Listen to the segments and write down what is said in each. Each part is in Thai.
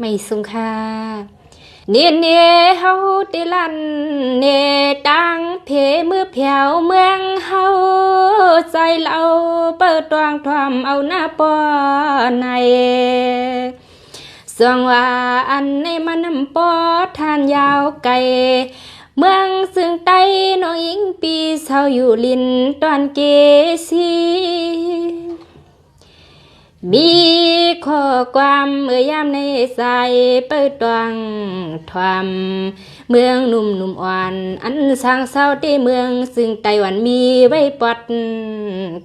ไม่สุงค่าเนี่ยเฮาติลันเนี่ยตังเพมือแผ่วเมืองเฮาใจเราเปิดตวงทวมเอาหน้าปอในสวงว่าอันในมันน้ำปอทานยาวไกลเมืองซึ่งไตน้องอิงปีเศร้าอยู่ลินตอนเกษีมีข้อความเมื่อยามในสายเปิดตวงทวมเมืองหนุ่มอ่อนอันสร้างเศร้าที่เมืองซึ่งไต้หวันมีไว้ปอด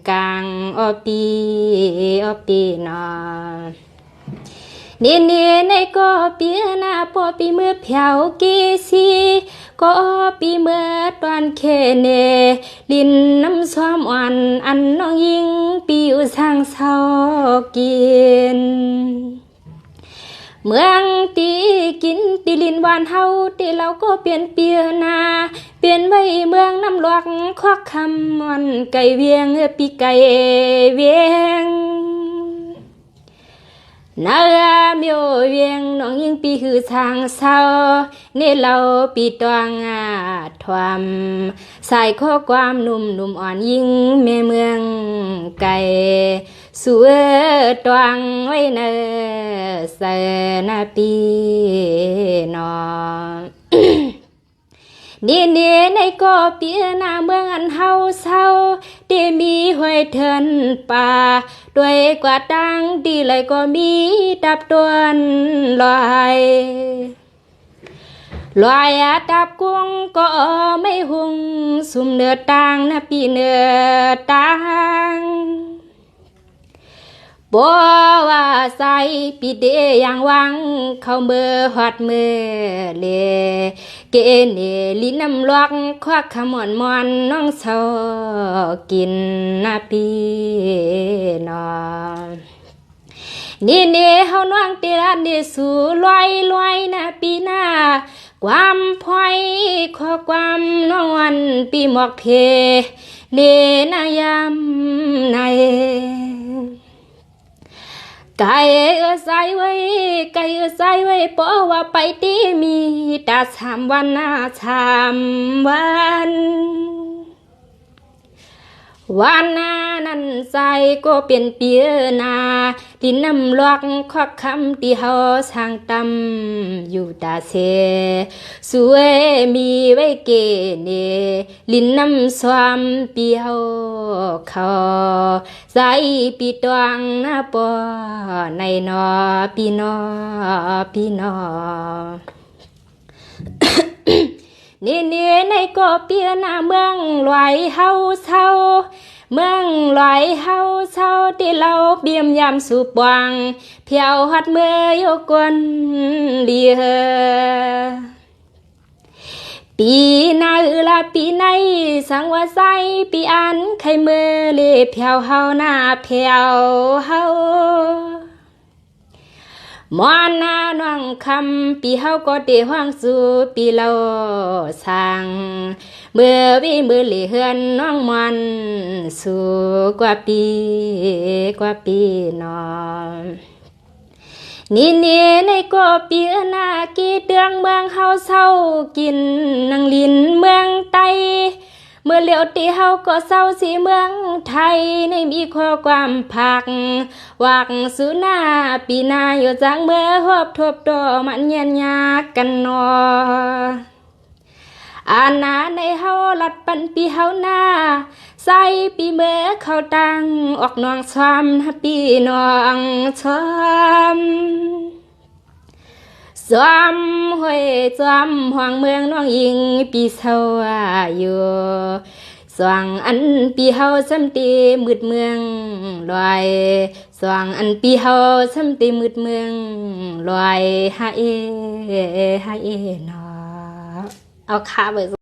กลางอปีนอนี่ในก็ปีหน้าปอปีเมื่อแผ่วกีซีก็ปีเมื่อตอนเคเนลินน้ำซ้อมอ่อนอันน้องยิงปีอยู่สร้างเศร้ากินเมืองตีกินตีลินวานเฮาตีเราก็เปลี่ยนเปียนาเปลี่ยนไว้เมืองน้ำหลวกควักคำมันไก่เวียงปีไก่เวียงนาเมียวเวียงน้องยิงปีคือทางเศร้าเนี่ยเราปีตวงทวมใส่ข้อความหนุ่มอ่อนยิงแม่เมืองไก่สวยตวงไว้เนอเสนาปีนอนี่ในก็เปียนาเมืองอันเฮาเศร้าที่มีห้วยเทินป่าด้วยกว่าดังดีเลยก็มีดับตวนลอยดับกุ้งก็ไม่หุงสุ่มเนื้อตังนะปีเนื้อตังบ่ว่าใส่ปีเดอย่างวังเข้ามือหอดมือเลเกเนลิน้ำลวกควักขมอนน้องเศร้ากินนาปีนอนี่เฮาน้องเตรันเดสู่ลอยนะปีหน้าความพอยข้อความน้องวันปีหมอกเพเลนายามในไก่ใส่ไว้เพราะว่าไปตีมีตา3 วันนะ3 วันนั้นใส่ก็เป็นเปียนาที่น้ำลวกควักคำที่เฮาสร้างตำอยู่ตาเสสวยมีไว้เกเนลินน้ำสวามปีเฮาเขาใส่ปีตวงหน้าปอในนอปีนอนี่ในก็เปียนาเมืองลอยเฮาเศร้าเมืองลอยเฮาเศร้าที่เราเบียมยามสูบวังเพียวหัดเมื่อโยกวนเลียปีนาละปีในสังว่าใสปีอันไข่เมื่อเลียเพียวเฮาหน้าเพียวเฮามอนนาน้องคำปีเฮาก็เดห้างสู่ปีเราสั่งเมื่อมือเหลือเฮือนน้องมันสู่กว่าปีนอนนี่ในก็ปีหน้ากี่เดืองเมืองเฮาเศร้ากินนังลินเมืองไตเมื่อเลี้ยวตีเฮาก็เศร้าสีเมืองไทยในมีข้อความผักวักสุนาปีหน้าอยู่จังเมื่อหอบทบดอมันเย็นยากกันนออานาในเฮาลัดปันปีเฮาหน้าใส่ปีเมื่อเข้าตังออกน้องซ้ำปีน้องซ้ำห้วยซ้ำห่วงเมืองน้องยิงปีเศร้าอยู่สว่างอันปีเฮาซ้ำตีมืดเมืองลอยสว่างอันปีเฮาซ้ำตีมืดเมืองลอยฮาเอนอเอาขาเบิก